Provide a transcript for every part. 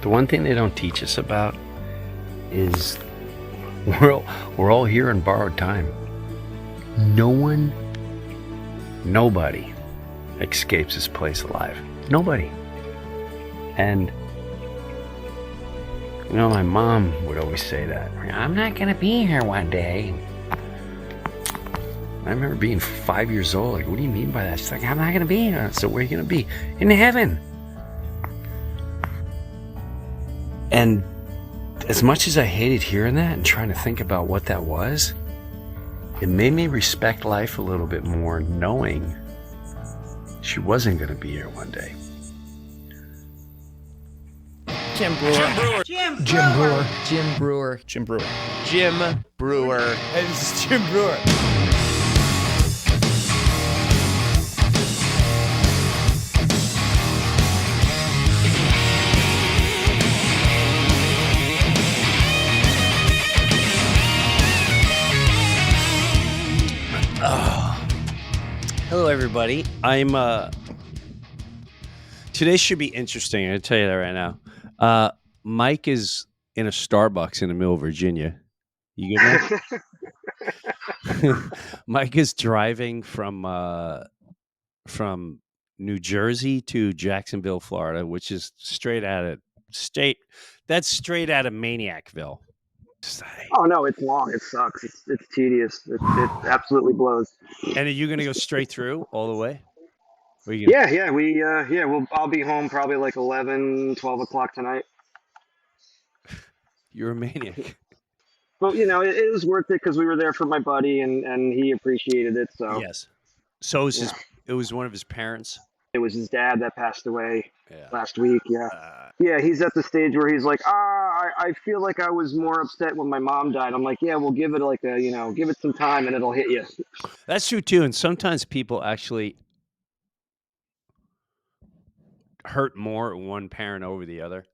The one thing they don't teach us about is we're all here in borrowed time. Nobody escapes this place alive. Nobody. And you know, my mom would always say that. I'm not gonna be here one day. I remember being 5 years old. Like, what do you mean by that? She's like, I'm not gonna be here. So where are you gonna be? In heaven. And as much as I hated hearing that and trying to think about what that was, it made me respect life a little bit more, knowing she wasn't gonna be here one day. Jim Breuer. Jim Breuer. Jim Breuer. Jim Breuer. Jim Breuer. Hey, this is Jim Breuer. Hello, everybody. Today should be interesting. I'll tell you that right now. Mike is in a Starbucks in the middle of Virginia. You get that? Mike is driving from New Jersey to Jacksonville, Florida, which is straight out of Maniacville. Oh no, it's long. It sucks. It's tedious. It absolutely blows. And are you going to go straight through all the way? I'll be home probably like 11, 12 o'clock tonight. You're a maniac. But you know, it was worth it because we were there for my buddy and he appreciated it. So Yes. So it was one of his parents. it was his dad that passed away Yeah. last week. Yeah. Yeah, he's at the stage where he's like, I feel like I was more upset when my mom died. I'm like, yeah, we'll give it give it some time and it'll hit you. That's true too. And sometimes people actually hurt more one parent over the other.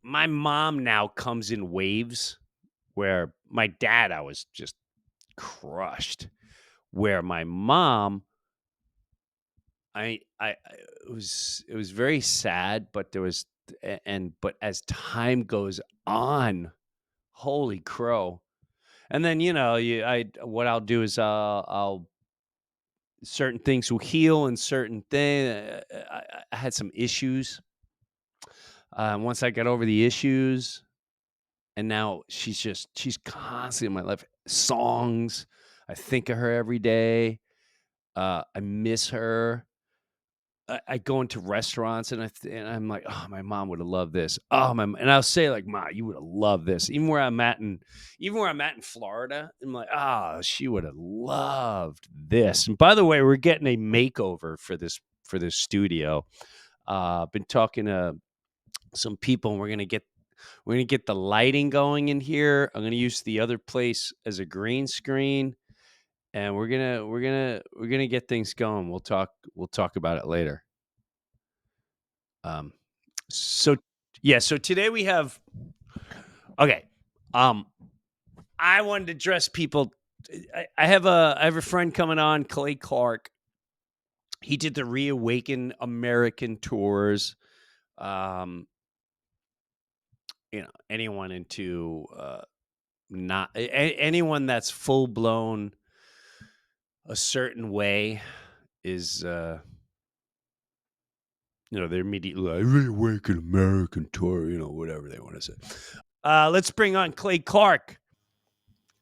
My mom now comes in waves, where my dad, I was just crushed. Where my mom, it was very sad, but but as time goes on, holy crow. And then, what I'll do is I'll certain things will heal and certain things. I had some issues. Once I got over the issues, and now she's constantly in my life. Songs, I think of her every day. I miss her. I go into restaurants and I'm like, oh, my mom would have loved this. And I'll say like, Ma, you would have loved this. Even where I'm at in Florida, I'm like, she would have loved this. And by the way, we're getting a makeover for this studio. Been talking to some people, and we're gonna get the lighting going in here. I'm gonna use the other place as a green screen. And we're gonna get things going. We'll talk about it later. So today we have. Okay. I wanted to address people. I have a friend coming on, Clay Clark. He did the Reawaken American tours. Anyone into anyone that's full blown a certain way is they're immediately like Reawaken American tour, whatever they want to say. Let's bring on Clay Clark.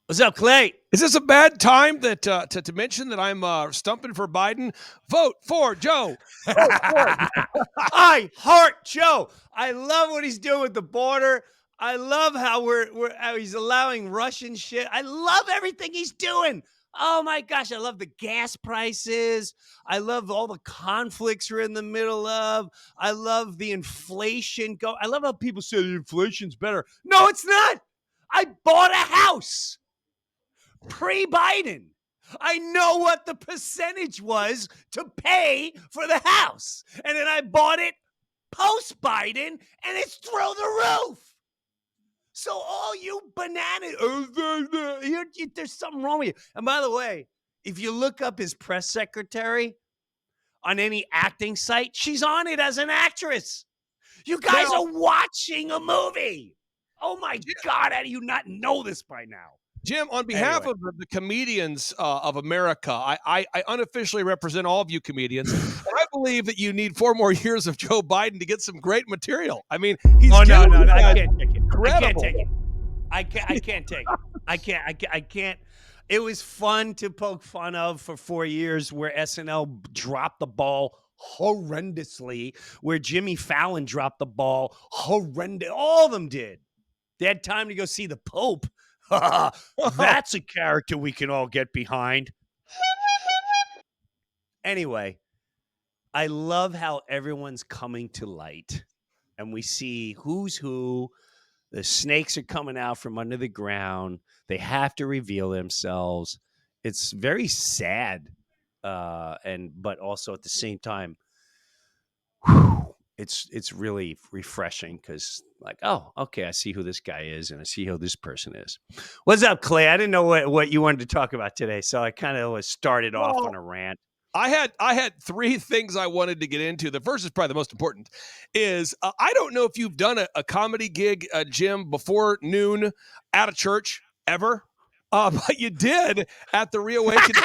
What's up, Clay? Is this a bad time that to mention that I'm stumping for Biden? Vote for Joe. I heart Joe. I love what he's doing with the border. I love how how he's allowing Russian shit. I love everything he's doing. Oh my gosh, I love the gas prices. I love all the conflicts we're in the middle of. I love the inflation. I love how people say the inflation's better. No, it's not. I bought a house pre-Biden. I know what the percentage was to pay for the house. And then I bought it post-Biden, and it's through the roof. So all you bananas, there's something wrong with you. And by the way, if you look up his press secretary on any acting site, she's on it as an actress. You guys are watching a movie. Oh my God! How do you not know this by now? Jim, on behalf of the comedians of America, I unofficially represent all of you comedians, and I believe that you need 4 more years of Joe Biden to get some great material. I mean, he's no, I can't take it. incredible. I can't take it. I can't take it. I can't. It was fun to poke fun of for 4 years where SNL dropped the ball horrendously, where Jimmy Fallon dropped the ball horrendous. All of them did. They had time to go see the Pope. That's a character we can all get behind. Anyway, I love how everyone's coming to light and we see who's who. The snakes are coming out from under the ground. They have to reveal themselves. It's very sad. But also at the same time, it's really refreshing because like, oh, okay, I see who this guy is and I see who this person is. What's up, Clay? I didn't know what you wanted to talk about today, so I kind of started off on a rant. I had 3 things I wanted to get into. The first is probably the most important. Is I don't know if you've done a comedy gig, Jim, before noon at a church ever, but you did at the Reawakening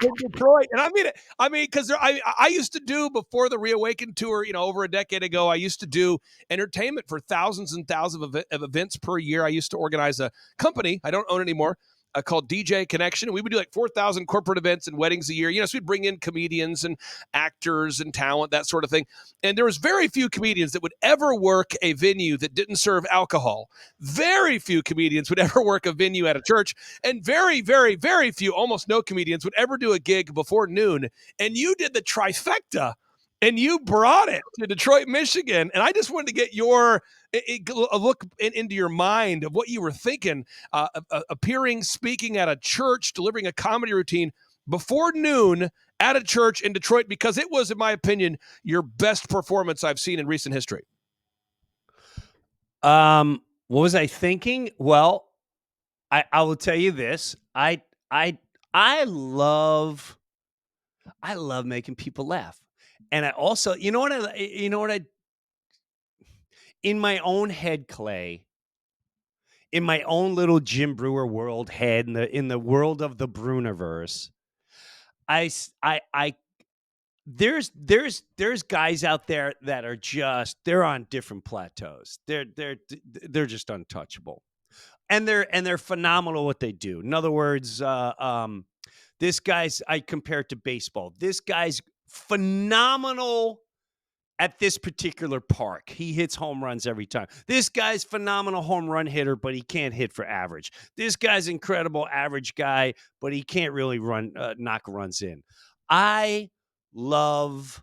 in Detroit, and I mean it. I mean, because I used to do before the Reawaken tour, over a decade ago. I used to do entertainment for thousands and thousands of events per year. I used to organize a company I don't own anymore. Called DJ Connection. We would do like 4,000 corporate events and weddings a year. So we'd bring in comedians and actors and talent, that sort of thing. And there was very few comedians that would ever work a venue that didn't serve alcohol. Very few comedians would ever work a venue at a church. And very, very, very few, almost no comedians would ever do a gig before noon. And you did the trifecta. And you brought it to Detroit, Michigan. And I just wanted to get a look into your mind of what you were thinking, appearing, speaking at a church, delivering a comedy routine before noon at a church in Detroit, because it was, in my opinion, your best performance I've seen in recent history. What was I thinking? Well, I will tell you this. I love making people laugh. And I also, in my own head, Clay, in my own little Jim Breuer world head, in the world of the Breuniverse, there's guys out there that are they're on different plateaus. They're just untouchable, and they're phenomenal what they do. In other words, this guy's, I compare it to baseball. This guy's phenomenal at this particular park. He hits home runs every time. This guy's phenomenal home run hitter, but he can't hit for average. This guy's incredible average guy, but he can't really knock runs in. I love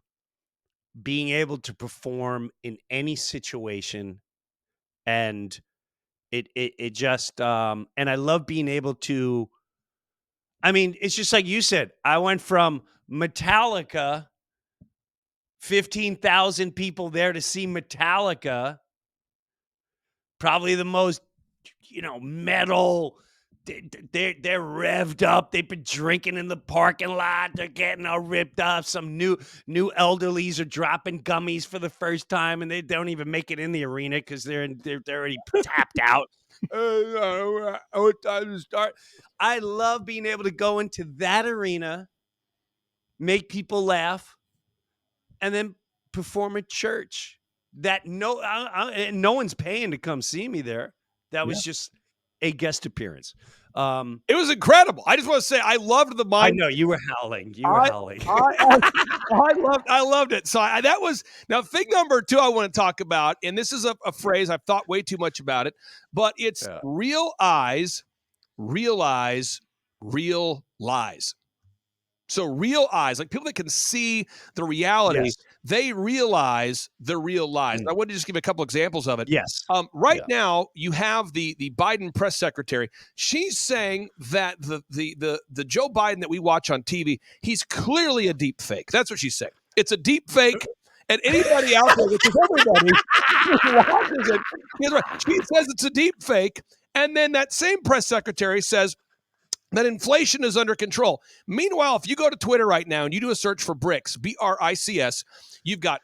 being able to perform in any situation, and it just and I love being able to. I mean, it's just like you said. I went from Metallica, 15,000 people there to see Metallica, probably the most, metal. They're revved up. They've been drinking in the parking lot. They're getting all ripped up. Some new elderlies are dropping gummies for the first time, and they don't even make it in the arena because they're already tapped out. What time to start? I love being able to go into that arena, make people laugh, and then perform at church. That no one's paying to come see me there. That was just a guest appearance. It was incredible. I just want to say I loved the mind. I know you were howling. I loved it. So that was now thing number 2 I want to talk about, and this is a phrase I've thought way too much about it, but it's real eyes realize real lies. So real eyes, like people that can see the reality, they realize the real lies. I want to just give a couple examples of it. Yes. Now you have the Biden press secretary. She's saying that the Joe Biden that we watch on TV, he's clearly a deep fake. That's what she's saying. It's a deep fake. And anybody out there, which is everybody, who watches it, she says it's a deep fake. And then that same press secretary says, that inflation is under control. Meanwhile, if you go to Twitter right now and you do a search for BRICS, BRICS, you got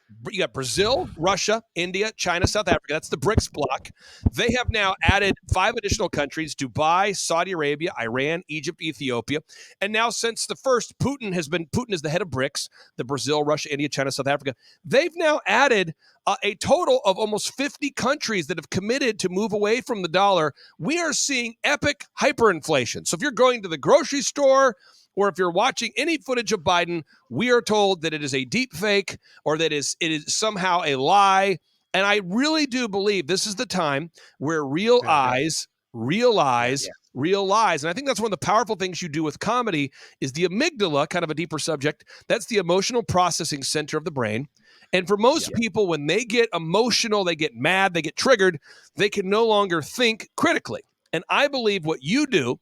Brazil, Russia, India, China, South Africa. That's the BRICS bloc. They have now added 5 additional countries: Dubai, Saudi Arabia, Iran, Egypt, Ethiopia. And now, since the first, Putin is the head of BRICS, the Brazil, Russia, India, China, South Africa. They've now added a total of almost 50 countries that have committed to move away from the dollar. We are seeing epic hyperinflation. So if you're going to the grocery store, or if you're watching any footage of Biden, we are told that it is a deep fake, or that it is somehow a lie. And I really do believe this is the time where real eyes realize real lies. And I think that's one of the powerful things you do with comedy is the amygdala, kind of a deeper subject. That's the emotional processing center of the brain. And for most people, when they get emotional, they get mad, they get triggered, they can no longer think critically. And I believe what you do,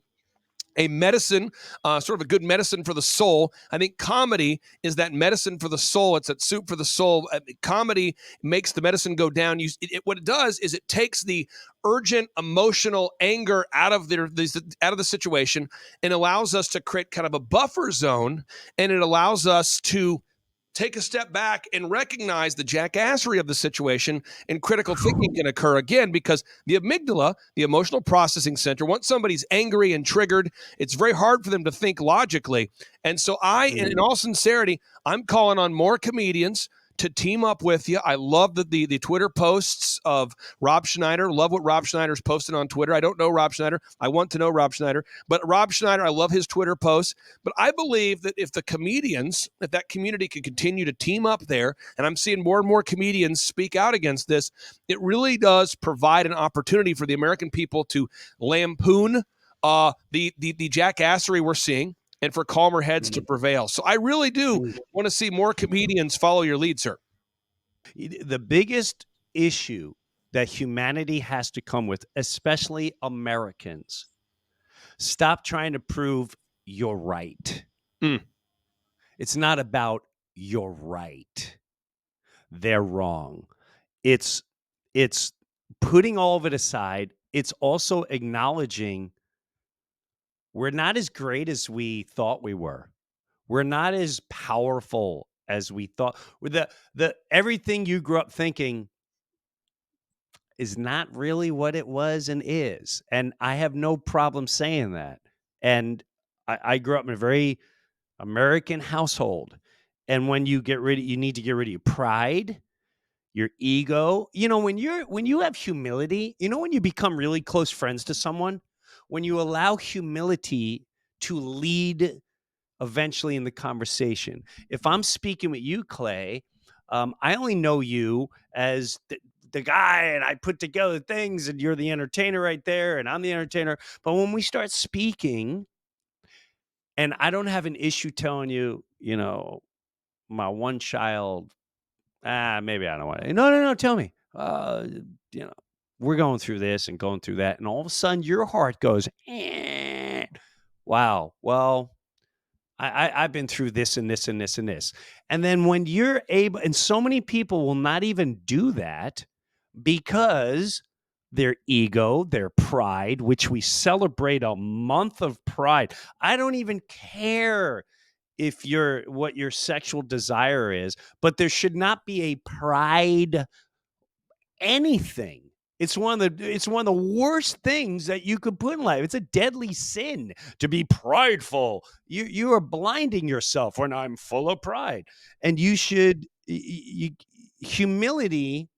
a medicine, sort of a good medicine for the soul. I think comedy is that medicine for the soul. It's that soup for the soul. Comedy makes the medicine go down. What it does is it takes the urgent emotional anger out of the situation and allows us to create kind of a buffer zone, and it allows us to take a step back and recognize the jackassery of the situation, and critical thinking can occur again, because the amygdala, the emotional processing center, once somebody's angry and triggered, it's very hard for them to think logically. And so in all sincerity, I'm calling on more comedians to team up with you. I love the Twitter posts of Rob Schneider. Love what Rob Schneider's posted on Twitter. I don't know Rob Schneider. I want to know Rob Schneider. But Rob Schneider, I love his Twitter posts. But I believe that if the comedians, if that community could continue to team up there, and I'm seeing more and more comedians speak out against this, it really does provide an opportunity for the American people to lampoon the jackassery we're seeing, and for calmer heads to prevail. So I really do want to see more comedians follow your lead, sir. The biggest issue that humanity has to come with, especially Americans, stop trying to prove you're right. It's not about you're right. They're wrong. It's putting all of it aside. It's also acknowledging we're not as great as we thought we were. We're not as powerful as we thought. The everything you grew up thinking is not really what it was and is. And I have no problem saying that. And I grew up in a very American household. And when you need to get rid of your pride, your ego. When you have humility, when you become really close friends to someone, when you allow humility to lead eventually in the conversation. If I'm speaking with you, Clay, I only know you as the guy, and I put together things, and you're the entertainer right there, and I'm the entertainer. But when we start speaking, and I don't have an issue telling you, my one child, maybe I don't want to. No, tell me. We're going through this and going through that, and all of a sudden your heart goes, wow, well, I've been through this and this and this and this. And then when you're able, and so many people will not even do that because their ego, their pride, which we celebrate a month of pride. I don't even care what your sexual desire is, but there should not be a pride anything. It's one of the worst things that you could put in life. It's a deadly sin to be prideful. You are blinding yourself when I'm full of pride. And humility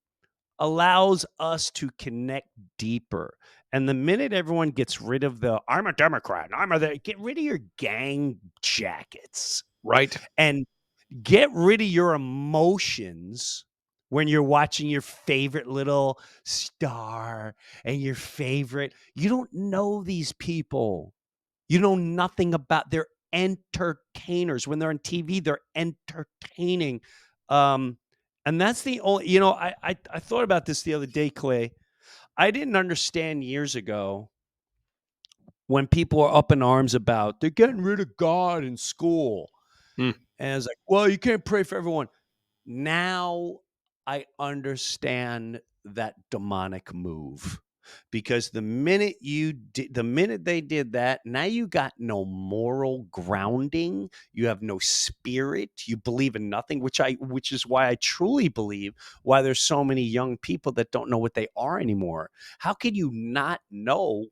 allows us to connect deeper. And the minute everyone gets rid of I'm a Democrat, get rid of your gang jackets. Right. And get rid of your emotions when you're watching your favorite little star and you don't know these people. You know nothing about, they're entertainers. When they're on TV, they're entertaining. And that's the only, I thought about this the other day, Clay. I didn't understand years ago when people are up in arms about they're getting rid of God in school. And it's like, well, you can't pray for everyone. Now I understand that demonic move. because the minute they did that, now you got no moral grounding. You have no spirit. You believe in nothing, which is why I truly believe why there's so many young people that don't know what they are anymore. How can you not know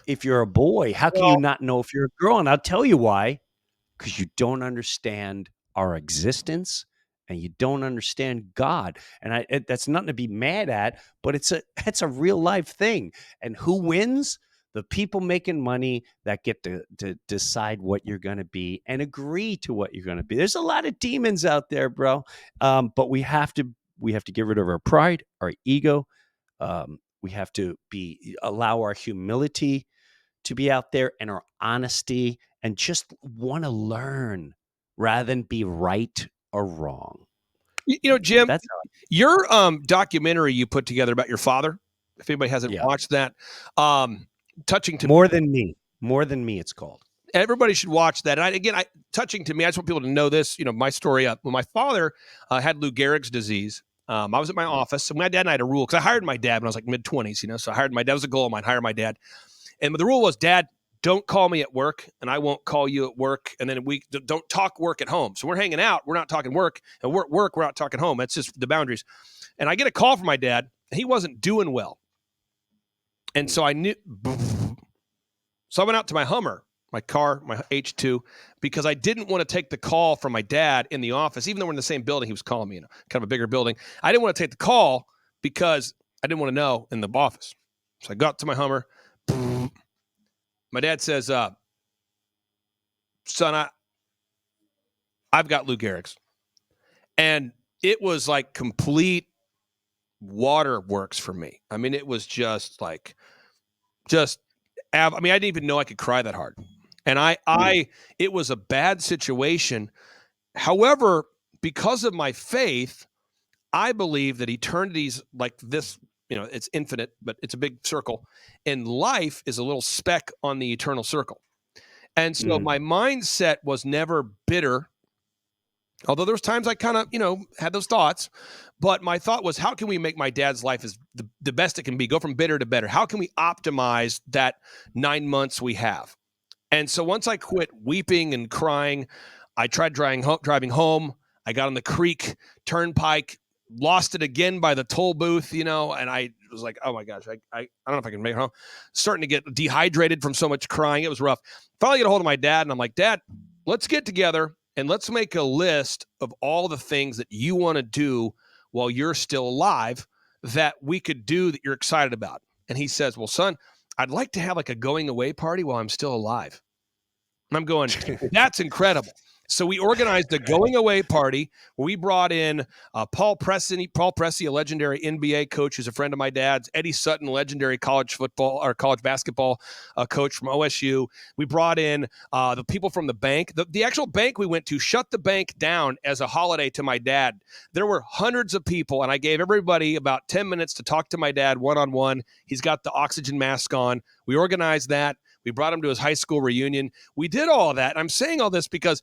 if you're a boy? How can you Well, not know if you're a girl? And I'll tell you why. Because you don't understand our existence and you don't understand God. And that's nothing to be mad at, but it's a real life thing. And who wins? The people making money that get to decide what you're going to be and agree to what you're going to be. There's a lot of demons out there, bro. But we have to get rid of our pride, our ego. We have to allow our humility to be out there, and our honesty, and just want to learn rather than be right or wrong. Jim, That's your documentary you put together about your father, if anybody hasn't watched that, touching to more than me, it's called. Everybody should watch that. And touching to me, I just want people to know this, my story. When my father had Lou Gehrig's disease, I was at my office, and my dad and I had a rule, because I hired my dad when I was like mid-20s, so I hired my dad. It was a goal of mine, hire my dad. And the rule was, Dad, don't call me at work, and I won't call you at work. And then we don't talk work at home. So we're hanging out. We're not talking work. And we're at work. We're not talking home. That's just the boundaries. And I get a call from my dad. He wasn't doing well. And so I knew. So I went out to my Hummer, my car, my H2, because I didn't want to take the call from my dad in the office, even though we're in the same building. He was calling me, kind of a bigger building. I didn't want to take the call because I didn't want to know in the office. So I got to my Hummer. My dad says, son, I've got Lou Gehrig's. And it was like complete waterworks for me. I mean, it was just like, I didn't even know I could cry that hard. And it was a bad situation. However, because of my faith, I believe that eternity's like this, it's infinite, but it's a big circle. And life is a little speck on the eternal circle. And so my mindset was never bitter, although there was times I kind of, had those thoughts. But my thought was, how can we make my dad's life as the best it can be, go from bitter to better? How can we optimize that 9 months we have? And so once I quit weeping and crying, I tried driving home. I got on the Creek Turnpike, lost it again by the toll booth, and I was like, oh my gosh, I don't know if I can make it home. Starting to get dehydrated from so much crying. It was rough. Finally get a hold of my dad, and I'm like, Dad, let's get together and let's make a list of all the things that you want to do while you're still alive that we could do that you're excited about. And he says, well, son, I'd like to have like a going away party while I'm still alive. And I'm going, that's incredible. So we organized a going away party where we brought in Paul Pressey, a legendary NBA coach who's a friend of my dad's, Eddie Sutton, legendary college basketball coach from OSU. We brought in the people from the bank. The actual bank we went to shut the bank down as a holiday to my dad. There were hundreds of people, and I gave everybody about 10 minutes to talk to my dad one-on-one. He's got the oxygen mask on. We organized that. We brought him to his high school reunion. We did all of that. And I'm saying all this because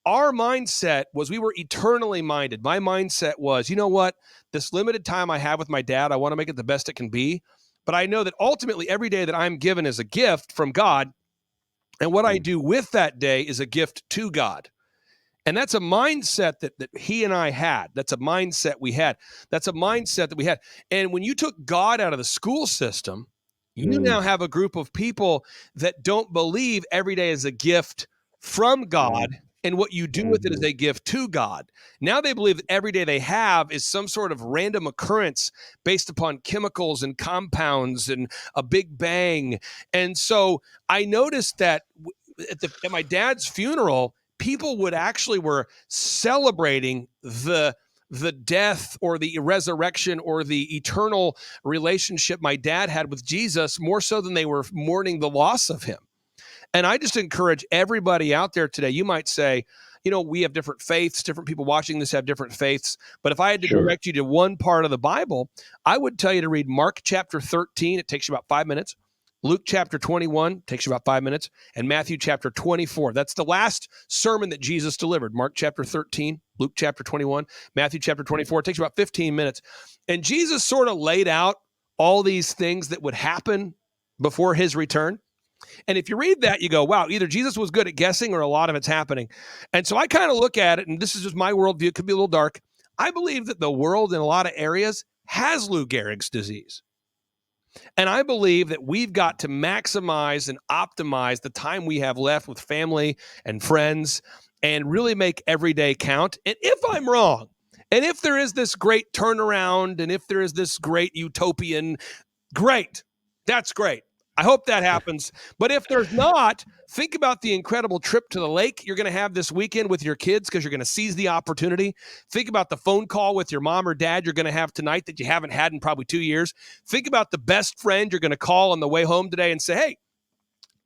our mindset was we were eternally minded. My mindset was, you know what? This limited time I have with my dad, I want to make it the best it can be. But I know that ultimately every day that I'm given is a gift from God. And what I do with that day is a gift to God. And that's a mindset that he and I had. That's a mindset we had. That's a mindset that we had. And when you took God out of the school system, you now have a group of people that don't believe every day is a gift from God. And what you do with it is a gift to God. Now they believe that every day they have is some sort of random occurrence based upon chemicals and compounds and a big bang. And so I noticed that at my dad's funeral, people were celebrating the death or the resurrection or the eternal relationship my dad had with Jesus more so than they were mourning the loss of him. And I just encourage everybody out there today. You might say, we have different faiths. Different people watching this have different faiths. But if I had to direct you to one part of the Bible, I would tell you to read Mark chapter 13. It takes you about 5 minutes. Luke chapter 21 takes you about 5 minutes. And Matthew chapter 24. That's the last sermon that Jesus delivered. Mark chapter 13, Luke chapter 21, Matthew chapter 24. It takes you about 15 minutes. And Jesus sort of laid out all these things that would happen before his return. And if you read that, you go, wow, either Jesus was good at guessing or a lot of it's happening. And so I kind of look at it, and this is just my worldview. It could be a little dark. I believe that the world in a lot of areas has Lou Gehrig's disease. And I believe that we've got to maximize and optimize the time we have left with family and friends and really make every day count. And if I'm wrong, and if there is this great turnaround, and if there is this great utopian, great, that's great. I hope that happens. But if there's not, think about the incredible trip to the lake you're going to have this weekend with your kids because you're going to seize the opportunity. Think about the phone call with your mom or dad you're going to have tonight that you haven't had in probably 2 years. Think about the best friend you're going to call on the way home today and say, hey,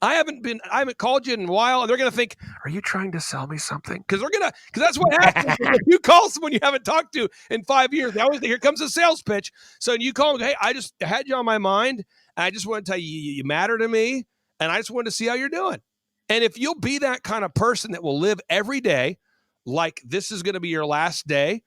I haven't called you in a while. And they're going to think, are you trying to sell me something? Because that's what happens when you call someone you haven't talked to in 5 years. They always think, here comes a sales pitch. So you call them, hey, I just had you on my mind. And I just want to tell you, you matter to me. And I just wanted to see how you're doing. And if you'll be that kind of person that will live every day like this is going to be your last day,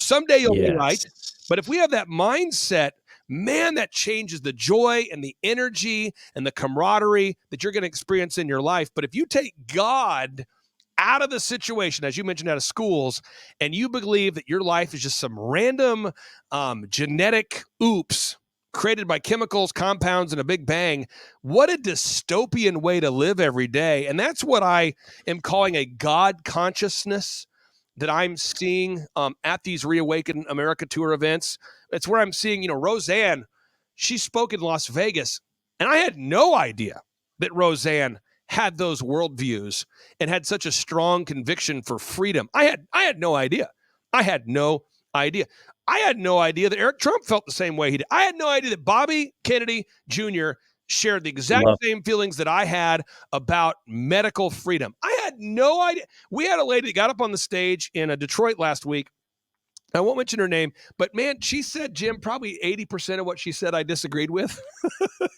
someday you'll be right. But if we have that mindset, man, that changes the joy and the energy and the camaraderie that you're going to experience in your life. But if you take God out of the situation, as you mentioned, out of schools, and you believe that your life is just some random genetic oops created by chemicals, compounds, and a big bang, what a dystopian way to live every day. And that's what I am calling a God consciousness that I'm seeing at these Reawaken America tour events. It's where I'm seeing, Roseanne, she spoke in Las Vegas, and I had no idea that Roseanne had those worldviews and had such a strong conviction for freedom. I had no idea. I had no idea. I had no idea that Eric Trump felt the same way he did. I had no idea that Bobby Kennedy Jr. shared the exact same feelings that I had about medical freedom. I had no idea. We had a lady that got up on the stage in Detroit last week. I won't mention her name, but man, she said, Jim, probably 80% of what she said I disagreed with.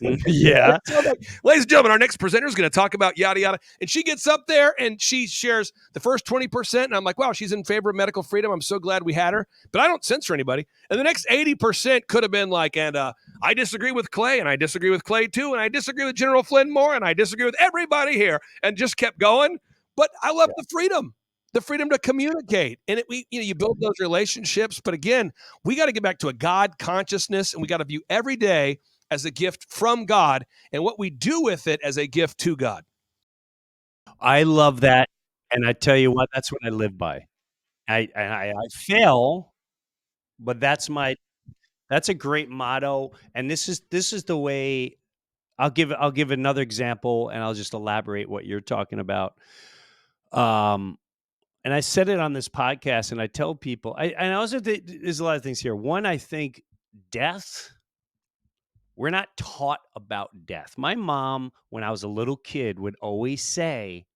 Yeah. So like, ladies and gentlemen, our next presenter is going to talk about yada, yada. And she gets up there and she shares the first 20%. And I'm like, wow, she's in favor of medical freedom. I'm so glad we had her. But I don't censor anybody. And the next 80% could have been like, and I disagree with Clay, and I disagree with Clay too, and I disagree with General Flynn more, and I disagree with everybody here, and just kept going. But I love the freedom to communicate. And you build those relationships. But again, we got to get back to a God consciousness, and we got to view every day as a gift from God and what we do with it as a gift to God. I love that. And I tell you what, that's what I live by. I fail, but that's a great motto. And this is the way I'll give another example, and I'll just elaborate what you're talking about. And I said it on this podcast, and I tell people, I also think there's a lot of things here. One, I think death, we're not taught about death. My mom, when I was a little kid, would always say,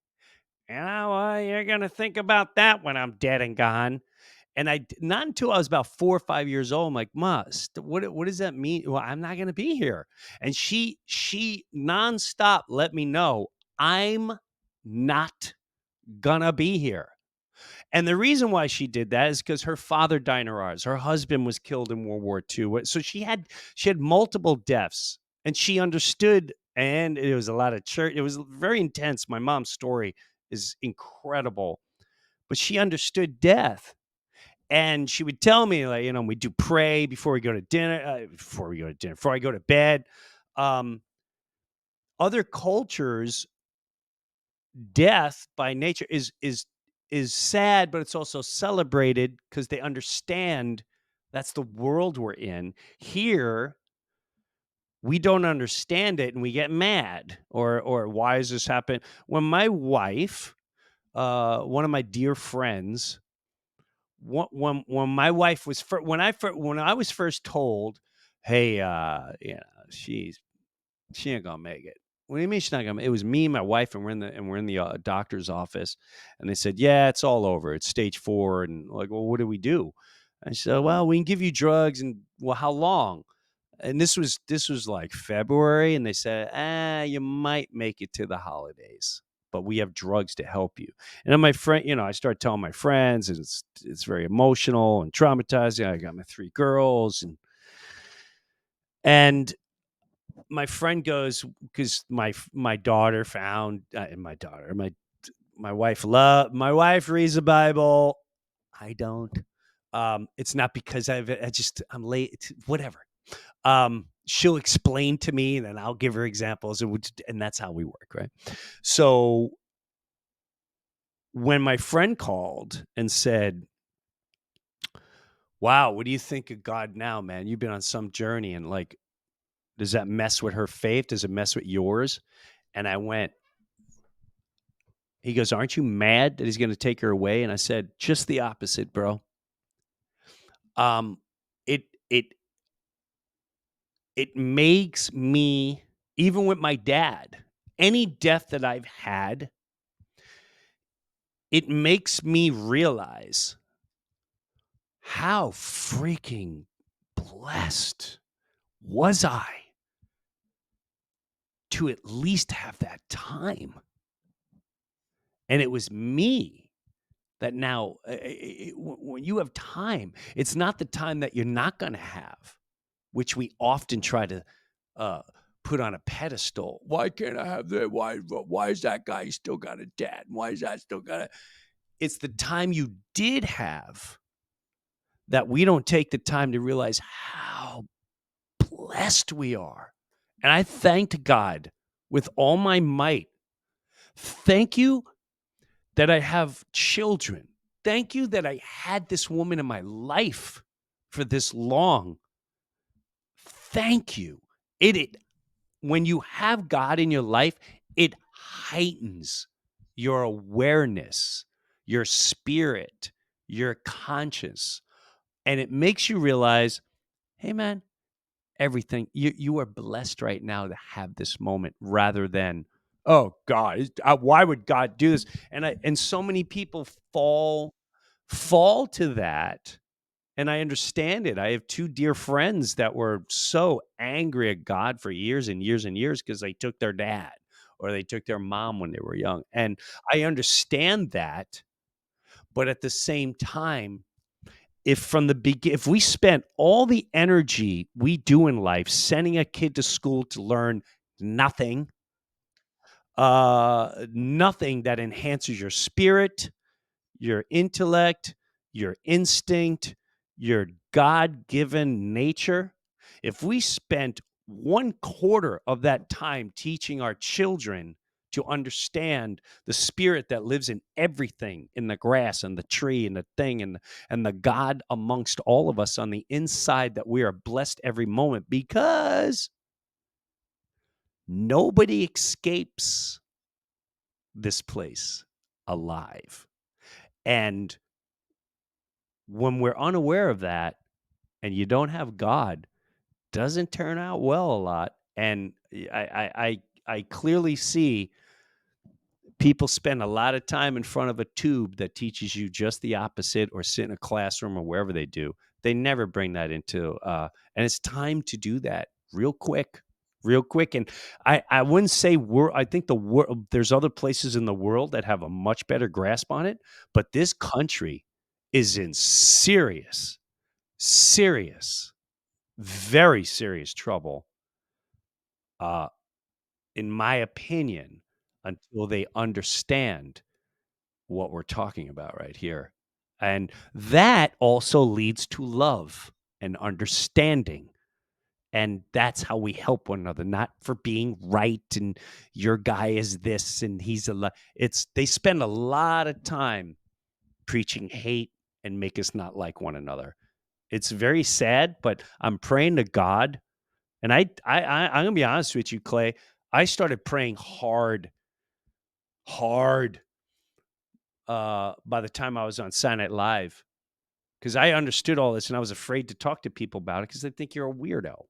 you're going to think about that when I'm dead and gone. And not until I was about 4 or 5 years old, I'm like, Ma, what does that mean? Well, I'm not going to be here. And she nonstop let me know I'm not gonna be here. And the reason why she did that is because her father died in ours. Her husband was killed in World War II. So she had multiple deaths, and she understood. And it was a lot of church. It was very intense. My mom's story is incredible, but she understood death. And she would tell me, like, we do pray before we go to dinner, before I go to bed. Other cultures, death by nature is sad, but it's also celebrated because they understand that's the world we're in. Here, we don't understand it, and we get mad, or why is this happening? When my wife, one of my dear friends, when my wife was when I was first told, hey, she ain't gonna make it. What do you mean she's not gonna? It was me and my wife, and we're in the doctor's office, and they said, yeah, it's all over. It's stage 4, and like, well, what do we do? I said, well, we can give you drugs, and well, how long? And this was like February, and they said, you might make it to the holidays, but we have drugs to help you. And then my friend, I started telling my friends, and it's very emotional and traumatizing. I got my 3 girls, and And my friend goes, because my daughter found my wife reads the Bible. I don't. It's not because I'm late. It's whatever. She'll explain to me, and then I'll give her examples, and that's how we work, right? So when my friend called and said, "Wow, what do you think of God now, man? You've been on some journey, and like, does that mess with her faith? Does it mess with yours?" And I went, he goes, "Aren't you mad that he's going to take her away?" And I said, "Just the opposite, bro. Um, it it it makes me, even with my dad, any death that I've had, it makes me realize how freaking blessed was I to at least have that time. And it was me that now, when you have time, it's not the time that you're not going to have, which we often try to uh, put on a pedestal. Why can't I have that? Why is that guy still got a dad? Why is that still got a? It's the time you did have that we don't take the time to realize how blessed we are. And I thanked God with all my might. Thank you that I have children. Thank you that I had this woman in my life for this long. Thank you. It when you have God in your life, it heightens your awareness, your spirit, your conscience, and it makes you realize, hey man, everything you are blessed right now to have this moment, rather than, oh God, why would God do this? And so many people fall to that. And I understand it. I have two dear friends that were so angry at God for years and years and years because they took their dad or they took their mom when they were young. And I understand that. But at the same time, if we spent all the energy we do in life sending a kid to school to learn nothing, nothing that enhances your spirit, your intellect, your instinct, your God given nature, if we spent 1/4 of that time teaching our children to understand the spirit that lives in everything, in the grass and the tree and the thing, and the God amongst all of us on the inside, that we are blessed every moment, because nobody escapes this place alive. And when we're unaware of that and you don't have God, doesn't turn out well a lot. And I clearly see people spend a lot of time in front of a tube that teaches you just the opposite, or sit in a classroom or wherever they do. They never bring that into and it's time to do that real quick. Real quick. And I wouldn't say I think there's other places in the world that have a much better grasp on it, but this country is in serious, very serious trouble, uh, in my opinion, until they understand what we're talking about right here. And that also leads to love and understanding. And that's how we help one another, not for being right and your guy is this and he's they spend a lot of time preaching hate and make us not like one another. It's very sad, but I'm praying to God. And I'm gonna be honest with you, Clay. I started praying hard, by the time I was on Saturday Night Live, because I understood all this and I was afraid to talk to people about it because they think you're a weirdo.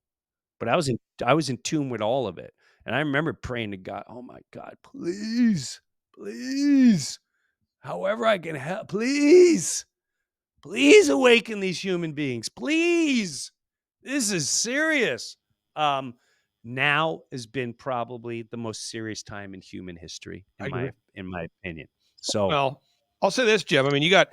But I was in tune with all of it, and I remember praying to God, "Oh my God, please, please, however I can help, please, please awaken these human beings, please. This is serious." Um, Now has been probably the most serious time in human history, I agree. in my opinion. So Well, I'll say this, Jim. I mean, you got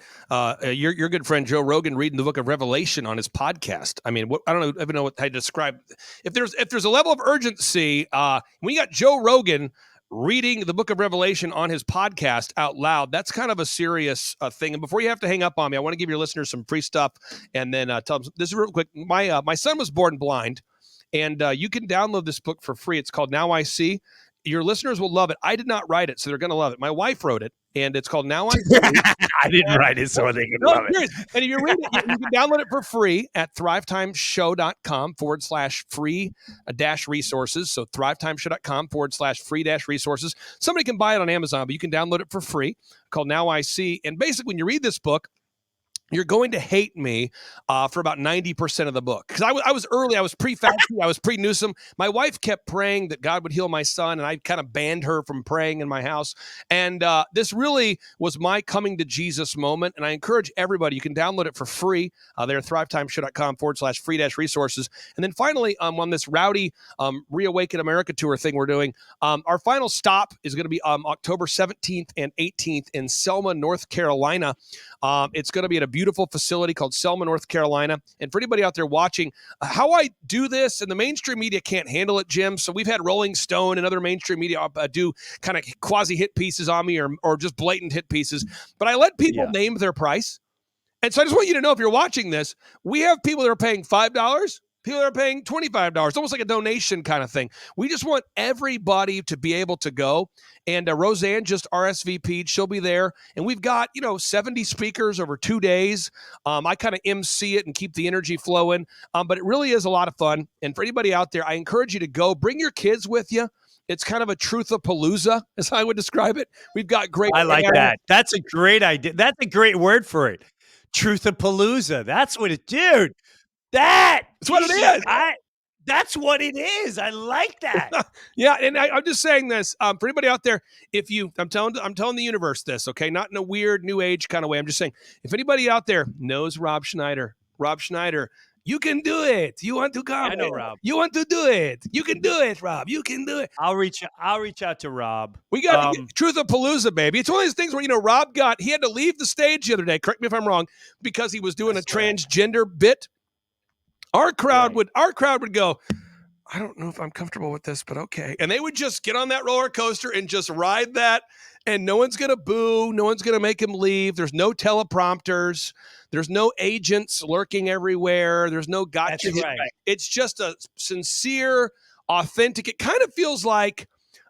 your good friend Joe Rogan reading the book of Revelation on his podcast. I mean, I don't even know how to describe. If there's a level of urgency, when you got Joe Rogan reading the book of Revelation on his podcast out loud, that's kind of a serious thing. And before you have to hang up on me, I want to give your listeners some free stuff, and then tell them this is real quick. My son was born blind, and you can download this book for free. It's called Now I See. Your listeners will love it. I did not write it, so they're going to love it. My wife wrote it, and it's called Now I See. I didn't write it, so they can love it. And if you read it, you can download it for free at thrivetimeshow.com/free-resources. So thrivetimeshow.com/free-resources. Somebody can buy it on Amazon, but you can download it for free, called Now I See. And basically, when you read this book, you're going to hate me for about 90% of the book. Because I was early. I was pre-Fauci. I was pre-Newsom. My wife kept praying that God would heal my son, and I kind of banned her from praying in my house. And this really was my coming to Jesus moment. And I encourage everybody, you can download it for free there at thrivetimeshow.com/free-resources. And then finally, on this rowdy Reawaken America tour thing we're doing, our final stop is going to be October 17th and 18th in Selma, North Carolina. It's going to be at a beautiful facility called Selma, North Carolina. And for anybody out there watching, how I do this, and the mainstream media can't handle it, Jim. So we've had Rolling Stone and other mainstream media do kind of quasi hit pieces on me, or just blatant hit pieces. But I let people name their price. And so I just want you to know, if you're watching this, we have people that are paying $5. People are paying $25, almost like a donation kind of thing. We just want everybody to be able to go. And Roseanne just RSVP'd. She'll be there. And we've got, 70 speakers over 2 days. I kind of MC it and keep the energy flowing. But it really is a lot of fun. And for anybody out there, I encourage you to go. Bring your kids with you. It's kind of a truth-a-palooza, as I would describe it. We've got great. I like that. That's a great idea. That's a great word for it. Truth-a-palooza. That's what it, dude. That's what it is. That's what it is. I like that. Yeah, and I'm just saying this for anybody out there. I'm telling the universe this, okay? Not in a weird new age kind of way. I'm just saying, if anybody out there knows Rob Schneider, you can do it. You want to come? I know Rob. You want to do it? You can do it, Rob. You can do it. I'll reach out to Rob. We got Truth of Palooza, baby. It's one of those things where Rob he had to leave the stage the other day. Correct me if I'm wrong, because he was doing a transgender bit. Our crowd would go, I don't know if I'm comfortable with this, but okay. And they would just get on that roller coaster and just ride that, and no one's going to boo. No one's going to make him leave. There's no teleprompters. There's no agents lurking everywhere. There's no gotcha. That's right. It's just a sincere, authentic. It kind of feels like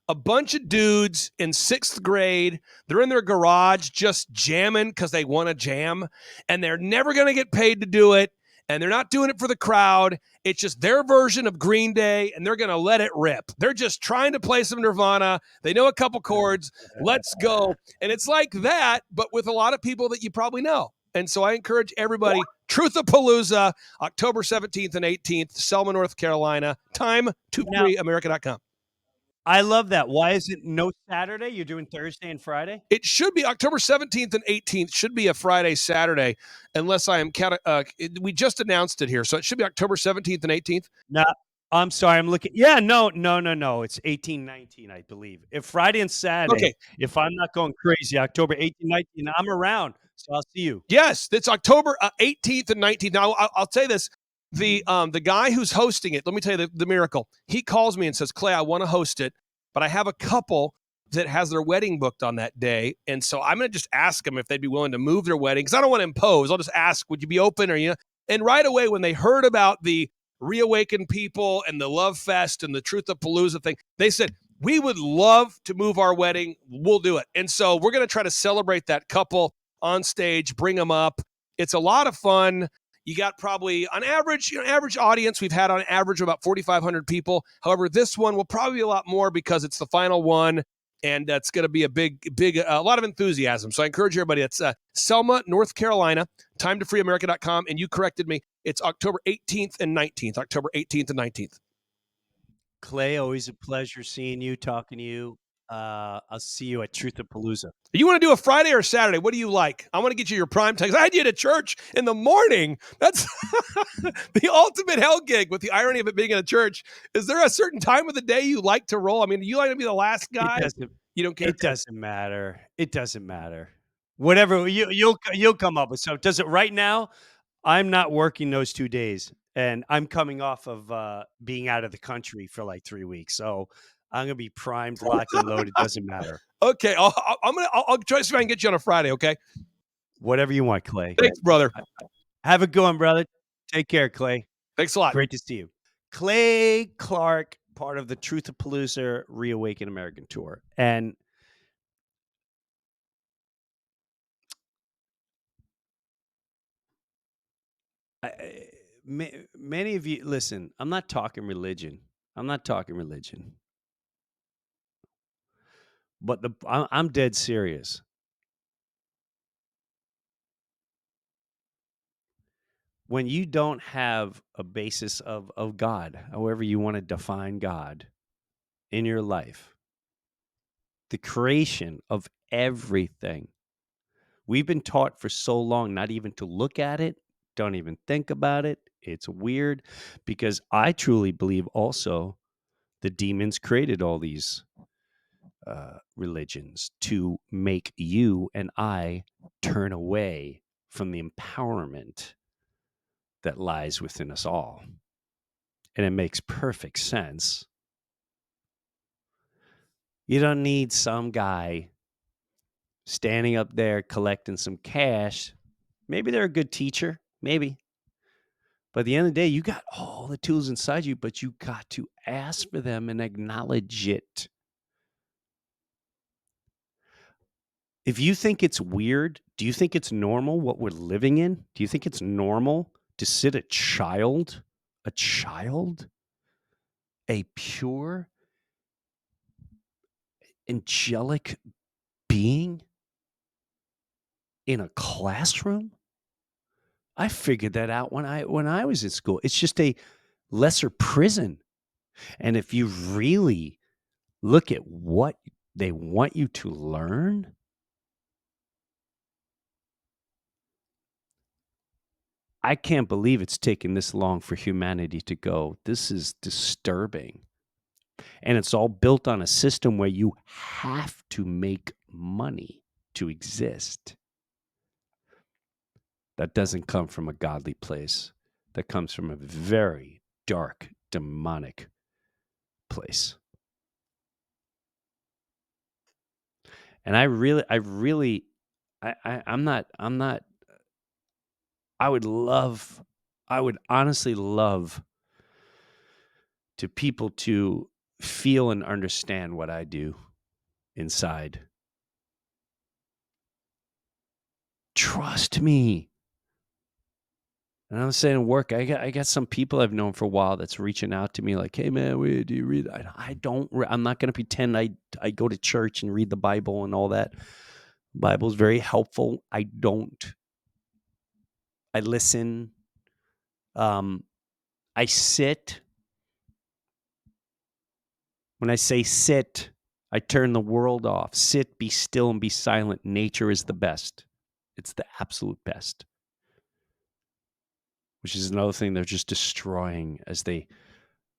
a bunch of dudes in 6th grade. They're in their garage just jamming because they want to jam, and they're never going to get paid to do it. And they're not doing it for the crowd. It's just their version of Green Day, and they're going to let it rip. They're just trying to play some Nirvana. They know a couple chords. Let's go. And it's like that, but with a lot of people that you probably know. And so I encourage everybody, Truth-a-Palooza, October 17th and 18th, Selma, North Carolina. Time to freeamerica.com. I love that. Why is it no Saturday? You're doing Thursday and Friday? It should be October 17th and 18th. Should be a Friday, Saturday, unless I am we just announced it here. So it should be October 17th and 18th. No, I'm sorry. I'm looking. Yeah, no. It's 18, 19, I believe. If Friday and Saturday, okay. If I'm not going crazy, October 18, 19, I'm around. So I'll see you. Yes, it's October 18th and 19th. Now, I'll say this. The guy who's hosting it, let me tell you the miracle. He calls me and says, Clay, I want to host it, but I have a couple that has their wedding booked on that day. And so I'm going to just ask them if they'd be willing to move their wedding, because I don't want to impose. I'll just ask, would you be open? And right away, when they heard about the Reawaken people and the Love Fest and the Truth-a-Palooza thing, they said, we would love to move our wedding. We'll do it. And so we're going to try to celebrate that couple on stage, bring them up. It's a lot of fun. You got probably on average, average audience. We've had on average about 4,500 people. However, this one will probably be a lot more because it's the final one, and it's going to be a lot of enthusiasm. So I encourage everybody. It's Selma, North Carolina. Time to freeamerica.com. And you corrected me. It's October 18th and 19th. October 18th and 19th. Clay, always a pleasure seeing you, talking to you. I'll see you at Truth-a-Palooza. You want to do a Friday or Saturday? What do you like? I want to get you your prime time. I had you at church in the morning. That's the ultimate hell gig, with the irony of it being in a church. Is there a certain time of the day you like to roll? I mean, you like to be the last guy? You don't care? It doesn't matter. It doesn't matter. Whatever you'll come up with. So does it right now? I'm not working those 2 days, and I'm coming off of being out of the country for like 3 weeks. So I'm gonna be primed, locked, and loaded. Doesn't matter. Okay, I'll try to see if I can get you on a Friday. Okay, Whatever you want, Clay. thanks, brother. Have a good one, brother. Take care, Clay. Thanks a lot. Great to see you. Clay Clark, part of the Truth of Palooza Reawaken American tour. And many of you, listen, I'm not talking religion. But I'm dead serious. When you don't have a basis of God, however you want to define God in your life, the creation of everything, we've been taught for so long not even to look at it, don't even think about it. It's weird because I truly believe also the demons created all these religions to make you and I turn away from the empowerment that lies within us all. And it makes perfect sense. You don't need some guy standing up there collecting some cash. Maybe they're a good teacher, maybe. But at the end of the day, you got all the tools inside you, but you got to ask for them and acknowledge it. If you think it's weird, do you think it's normal what we're living in? Do you think it's normal to sit a child, a pure, angelic being in a classroom? I figured that out when I was in school. It's just a lesser prison. And if you really look at what they want you to learn, I can't believe it's taken this long for humanity to go, this is disturbing. And it's all built on a system where you have to make money to exist. That doesn't come from a godly place. That comes from a very dark, demonic place. And I would honestly love to people to feel and understand what I do inside. Trust me. And I'm saying work. I got some people I've known for a while that's reaching out to me like, "Hey man, do you read?" I'm not going to pretend I go to church and read the Bible and all that. Bible's very helpful. I listen. I sit. When I say sit, I turn the world off. Sit, be still, and be silent. Nature is the best. It's the absolute best. Which is another thing they're just destroying as they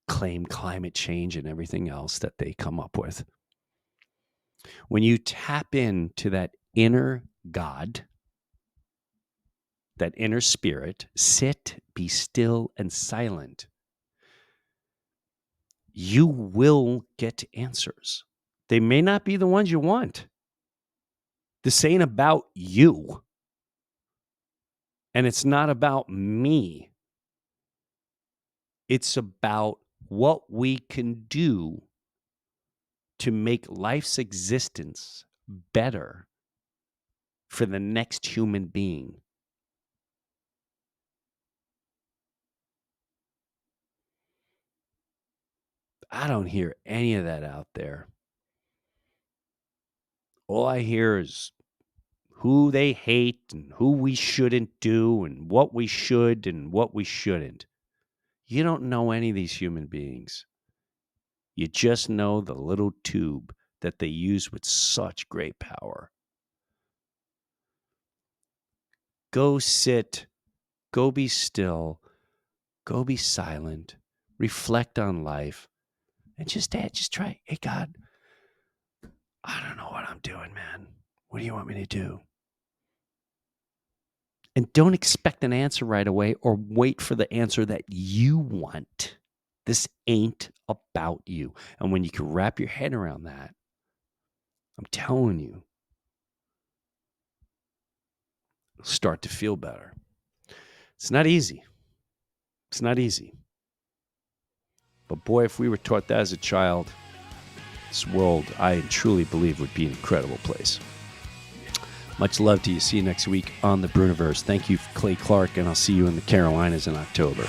claim climate change and everything else that they come up with. When you tap into that inner God, that inner spirit, sit, be still, and silent, you will get answers. They may not be the ones you want. This ain't about you. And it's not about me. It's about what we can do to make life's existence better for the next human being. I don't hear any of that out there. All I hear is who they hate and who we shouldn't do and what we should and what we shouldn't. You don't know any of these human beings. You just know the little tube that they use with such great power. Go sit, go be still, go be silent, reflect on life, and just try, hey, God, I don't know what I'm doing, man. What do you want me to do? And don't expect an answer right away or wait for the answer that you want. This ain't about you. And when you can wrap your head around that, I'm telling you, you'll start to feel better. It's not easy. It's not easy. But boy, if we were taught that as a child, this world, I truly believe, would be an incredible place. Much love to you. See you next week on the Breuniverse. Thank you, Clay Clark, and I'll see you in the Carolinas in October. Take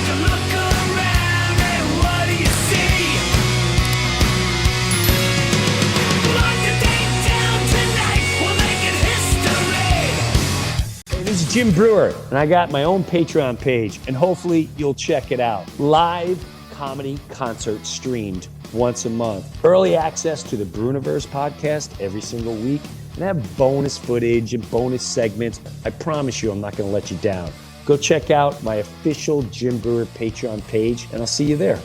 a look around and what do you see? Mark the date down tonight, we'll make it history. Hey, this is Jim Breuer, and I got my own Patreon page, and hopefully you'll check it out. Live comedy concert streamed once a month. Early access to the Breuniverse podcast every single week, and have bonus footage and bonus segments. I promise you I'm not going to let you down. Go check out my official Jim Breuer Patreon page, and I'll see you there.